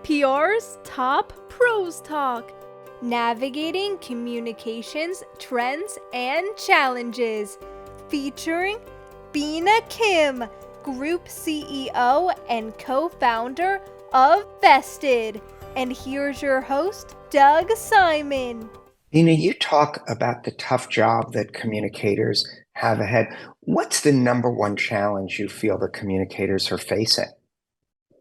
PR's Top Pros Talk, navigating communications trends and challenges, featuring Binna Kim, Group CEO and co-founder of Vested. And here's your host, Doug Simon. Binna, you talk about the tough job that communicators have ahead. What's the number one challenge you feel that communicators are facing?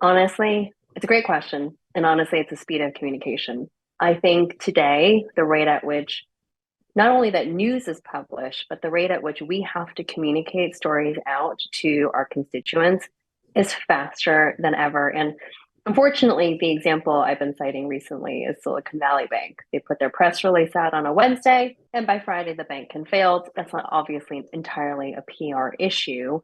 Honestly, it's a great question. And honestly, it's the speed of communication. I think today, the rate at which not only that news is published, but the rate at which we have to communicate stories out to our constituents is faster than ever. And unfortunately, the example I've been citing recently is Silicon Valley Bank. They put their press release out on a Wednesday, and by Friday, the bank can fail. That's not obviously entirely a PR issue,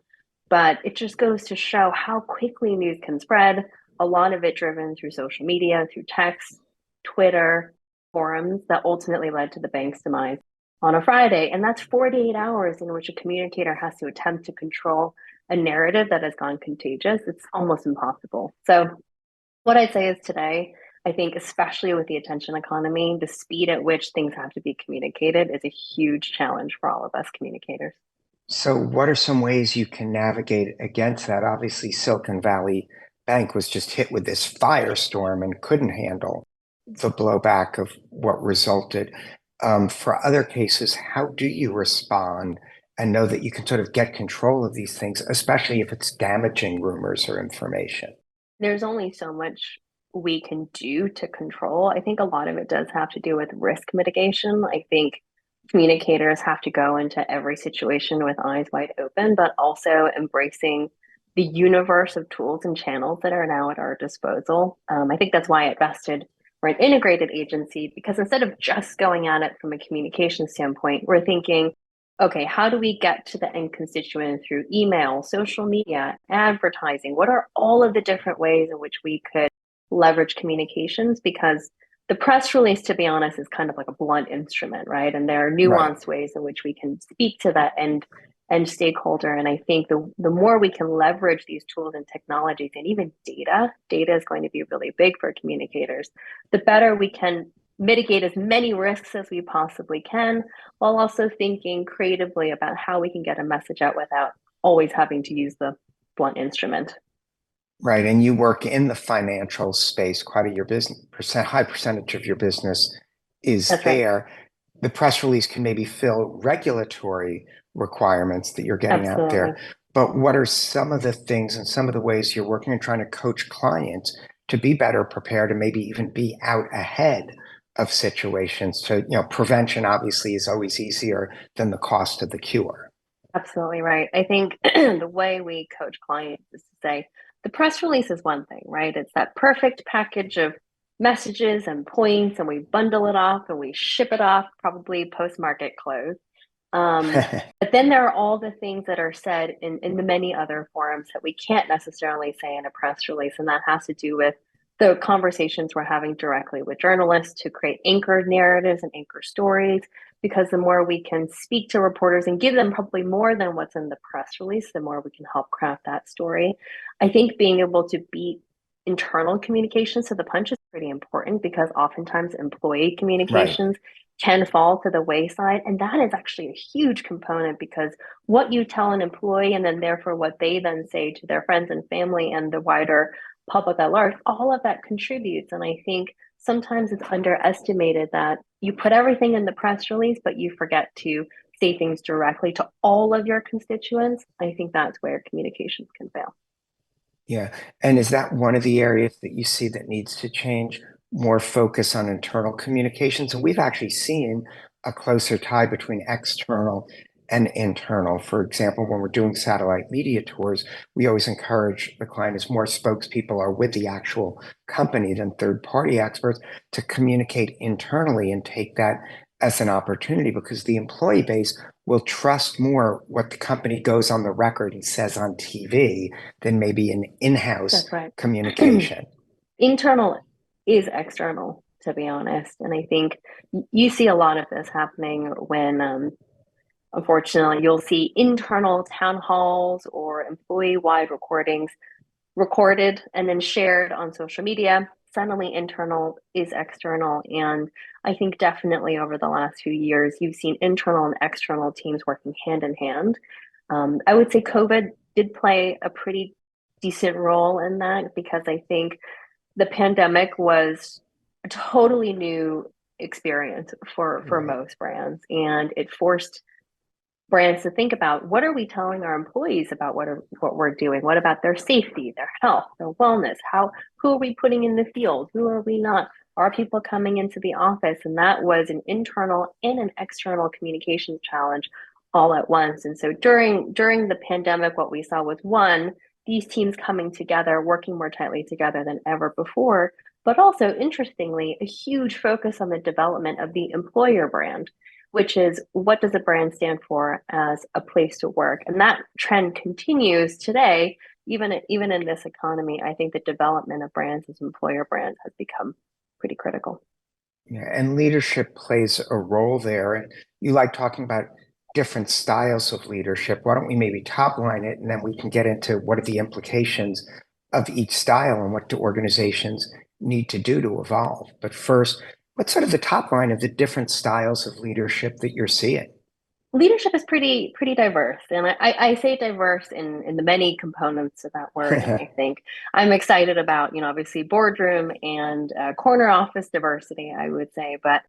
but it just goes to show how quickly news can spread. A lot of it driven through social media, through text, Twitter, forums that ultimately led to the bank's demise on a Friday. And that's 48 hours in which a communicator has to attempt to control a narrative that has gone contagious. It's almost impossible. So what I'd say is today, I think, especially with the attention economy, the speed at which things have to be communicated is a huge challenge for all of us communicators. So, what are some ways you can navigate against that? Obviously, Silicon Valley Bank was just hit with this firestorm and couldn't handle the blowback of what resulted. For other cases, how do you respond and know that you can sort of get control of these things, especially if it's damaging rumors or information? There's only so much we can do to control. I think a lot of it does have to do with risk mitigation. I think communicators have to go into every situation with eyes wide open, but also embracing the universe of tools and channels that are now at our disposal. I think that's why at Vested, we're an integrated agency, because instead of just going at it from a communication standpoint, we're thinking, okay, how do we get to the end constituent through email, social media, advertising? What are all of the different ways in which we could leverage communications? Because the press release, to be honest, is kind of like a blunt instrument, right? And there are nuanced ways in which we can speak to that end stakeholder. And I think the more we can leverage these tools and technologies, and even data is going to be really big for communicators, the better we can mitigate as many risks as we possibly can, while also thinking creatively about how we can get a message out without always having to use the blunt instrument. Right. And you work in the financial space. Quite a your business high percentage of your business is That's there. right. The press release can maybe fill regulatory requirements that you're getting out Absolutely. there. But what are some of the things and some of the ways you're working and trying to coach clients to be better prepared and maybe even be out ahead of situations? So, prevention obviously is always easier than the cost of the cure. Absolutely right. I think the way we coach clients is to say the press release is one thing, right? It's that perfect package of messages and points, and we bundle it off and we ship it off, probably post market close. But then there are all the things that are said in the many other forums that we can't necessarily say in a press release. And that has to do with the conversations we're having directly with journalists to create anchored narratives and anchor stories. Because the more we can speak to reporters and give them probably more than what's in the press release, the more we can help craft that story. I think being able to beat internal communications to the punch is pretty important, because oftentimes employee Right. communications can fall to the wayside. And that is actually a huge component, because what you tell an employee and then therefore what they then say to their friends and family and the wider public at large, all of that contributes. And I think sometimes it's underestimated that you put everything in the press release, but you forget to say things directly to all of your constituents. I think that's where communications can fail. Yeah. And is that one of the areas that you see that needs to change? More focus on internal communications? And we've actually seen a closer tie between external and internal. For example, when we're doing satellite media tours, we always encourage the client, as more spokespeople are with the actual company than third-party experts, to communicate internally and take that as an opportunity, because the employee base will trust more what the company goes on the record and says on TV than maybe an in-house That's right. communication. Internal is external, to be honest. And I think you see a lot of this happening when, unfortunately, you'll see internal town halls or employee wide recordings recorded and then shared on social media. suddenly internal is external. And I think definitely over the last few years, you've seen internal and external teams working hand in hand. I would say COVID did play a pretty decent role in that because I think the pandemic was a totally new experience for Right. most brands, and it forced brands to think about what are we telling our employees about what we're doing, what about their safety, their health, their wellness, how who are we putting in the field, who are we not, are people coming into the office? And that was an internal and an external communication challenge all at once. And so during the pandemic, what we saw was one, these teams coming together, working more tightly together than ever before, but also interestingly a huge focus on the development of the employer brand, which is what does a brand stand for as a place to work? And that trend continues today, even in this economy. I think the development of brands as employer brands has become pretty critical. Yeah, and leadership plays a role there. And you like talking about different styles of leadership. Why don't we maybe top line it and then we can get into what are the implications of each style and what do organizations need to do to evolve? But first, what's sort of the top line of the different styles of leadership that you're seeing? Leadership is pretty diverse, and I say diverse in the many components of that word. And I think I'm excited about, obviously boardroom and corner office diversity, I would say. But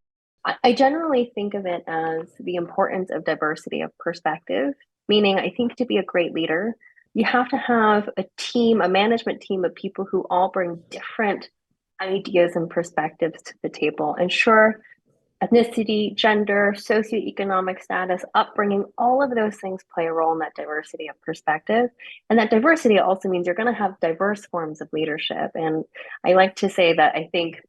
I generally think of it as the importance of diversity of perspective, meaning I think to be a great leader, you have to have a team, a management team of people who all bring different ideas and perspectives to the table. And sure, ethnicity, gender, socioeconomic status, upbringing, all of those things play a role in that diversity of perspective. And that diversity also means you're going to have diverse forms of leadership. And I like to say that I think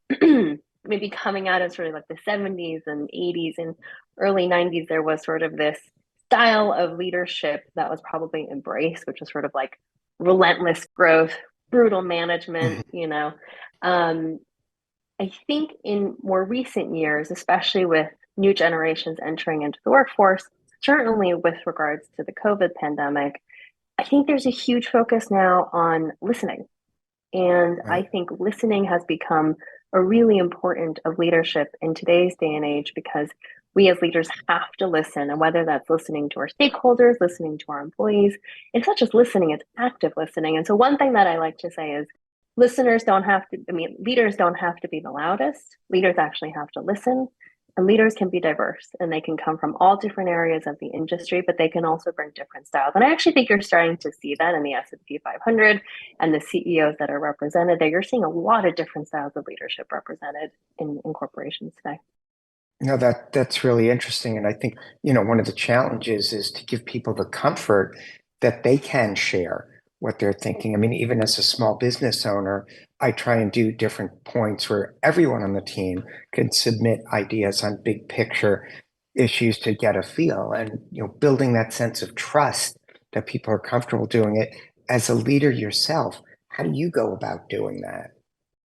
maybe coming out of sort of like the 70s and 80s and early 90s, there was sort of this style of leadership that was probably embraced, which was sort of like relentless growth, brutal management. Um, I think in more recent years, especially with new generations entering into the workforce, certainly with regards to the COVID pandemic, I think there's a huge focus now on listening. And I Right. think listening has become a really important of leadership in today's day and age because we as leaders have to listen. And whether that's listening to our stakeholders, listening to our employees, it's not just listening, it's active listening. And so one thing that I like to say is listeners don't have to, I mean, leaders don't have to be the loudest. Leaders actually have to listen. And leaders can be diverse and they can come from all different areas of the industry, but they can also bring different styles. And I actually think you're starting to see that in the S&P 500 and the CEOs that are represented there. You're seeing a lot of different styles of leadership represented in corporations today. No, that's really interesting. And I think, one of the challenges is to give people the comfort that they can share what they're thinking. I mean, even as a small business owner, I try and do different points where everyone on the team can submit ideas on big picture issues to get a feel and, building that sense of trust that people are comfortable doing it. As a leader yourself, how do you go about doing that?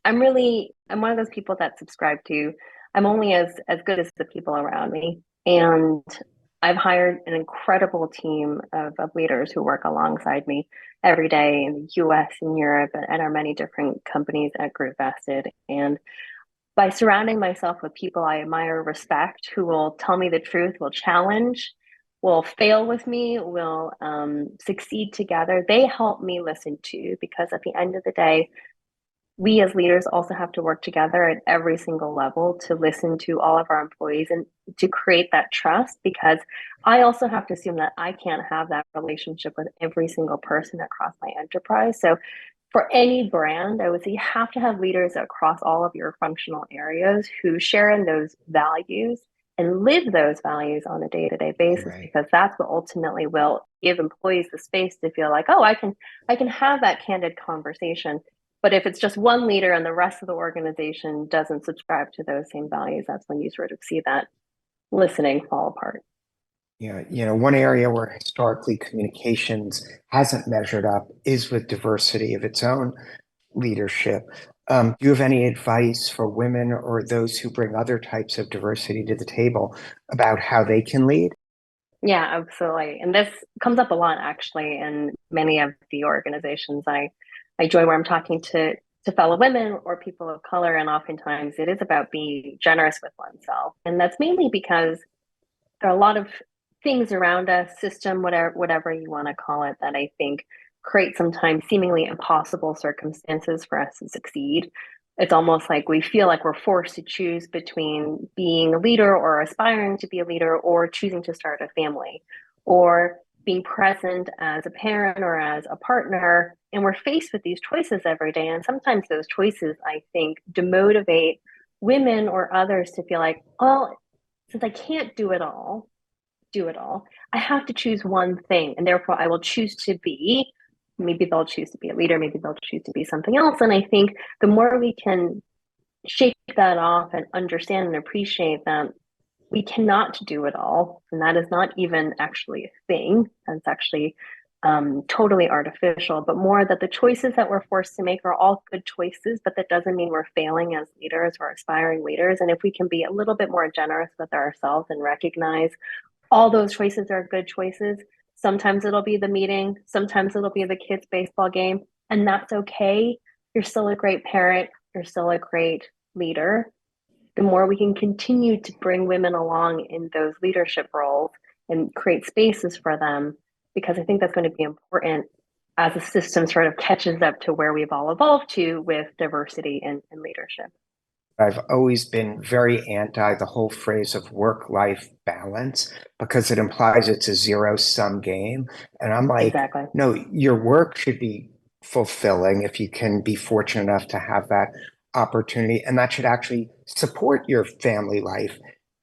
I'm one of those people that subscribe to, I'm only as good as the people around me. And I've hired an incredible team of leaders who work alongside me every day in the US and Europe and our many different companies at Group Vested. And by surrounding myself with people I admire, respect, who will tell me the truth, will challenge, will fail with me, will succeed together, they help me listen too, because at the end of the day, we as leaders also have to work together at every single level to listen to all of our employees and to create that trust because I also have to assume that I can't have that relationship with every single person across my enterprise. So for any brand, I would say you have to have leaders across all of your functional areas who share in those values and live those values on a day-to-day basis Right. because that's what ultimately will give employees the space to feel like, oh, I can have that candid conversation. But if it's just one leader and the rest of the organization doesn't subscribe to those same values, that's when you sort of see that listening fall apart. Yeah, one area where historically communications hasn't measured up is with diversity of its own leadership. Do you have any advice for women or those who bring other types of diversity to the table about how they can lead? Yeah, absolutely. And this comes up a lot actually in many of the organizations I join where I'm talking to to fellow women or people of color. And oftentimes it is about being generous with oneself. And that's mainly because there are a lot of things around us, system, whatever you want to call it, that I think create sometimes seemingly impossible circumstances for us to succeed. It's almost like we feel like we're forced to choose between being a leader or aspiring to be a leader or choosing to start a family or being present as a parent or as a partner. And we're faced with these choices every day. And sometimes those choices, I think, demotivate women or others to feel like, well, since I can't do it all, I have to choose one thing. And therefore, I will choose to be, maybe they'll choose to be a leader, maybe they'll choose to be something else. And I think the more we can shake that off and understand and appreciate that we cannot do it all, and that is not even actually a thing, that's actually totally artificial, but more that the choices that we're forced to make are all good choices, but that doesn't mean we're failing as leaders or aspiring leaders. And if we can be a little bit more generous with ourselves and recognize all those choices are good choices. Sometimes it'll be the meeting, sometimes it'll be the kids' baseball game, and that's okay. You're still a great parent, you're still a great leader. The more we can continue to bring women along in those leadership roles and create spaces for them, because I think that's going to be important as the system sort of catches up to where we've all evolved to with diversity and leadership. I've always been very anti the whole phrase of work-life balance because it implies it's a zero-sum game. And I'm like, Exactly. no, your work should be fulfilling if you can be fortunate enough to have that opportunity. And that should actually support your family life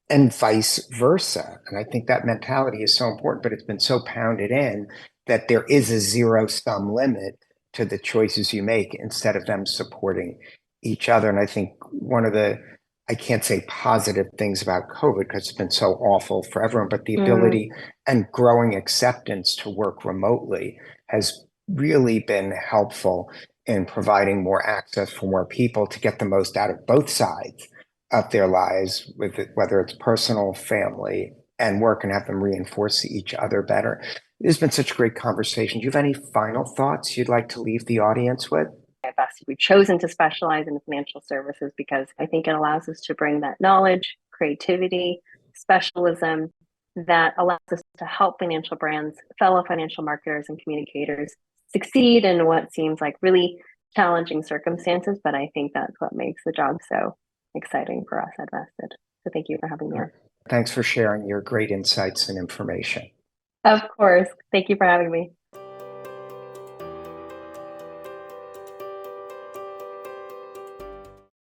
and vice versa. And I think that mentality is so important, but it's been so pounded in that there is a zero-sum limit to the choices you make instead of them supporting each other. And I think one of the, I can't say positive things about COVID because it's been so awful for everyone, but the Mm, ability and growing acceptance to work remotely has really been helpful in providing more access for more people to get the most out of both sides of their lives, with it, whether it's personal, family, and work, and have them reinforce each other better. It's been such a great conversation. Do you have any final thoughts you'd like to leave the audience with? best. We've chosen to specialize in financial services because I think it allows us to bring that knowledge, creativity, specialism that allows us to help financial brands, fellow financial marketers, and communicators succeed in what seems like really challenging circumstances. But I think that's what makes the job so exciting for us at Vested. So thank you for having me on. Thanks for sharing your great insights and information. Of course. Thank you for having me.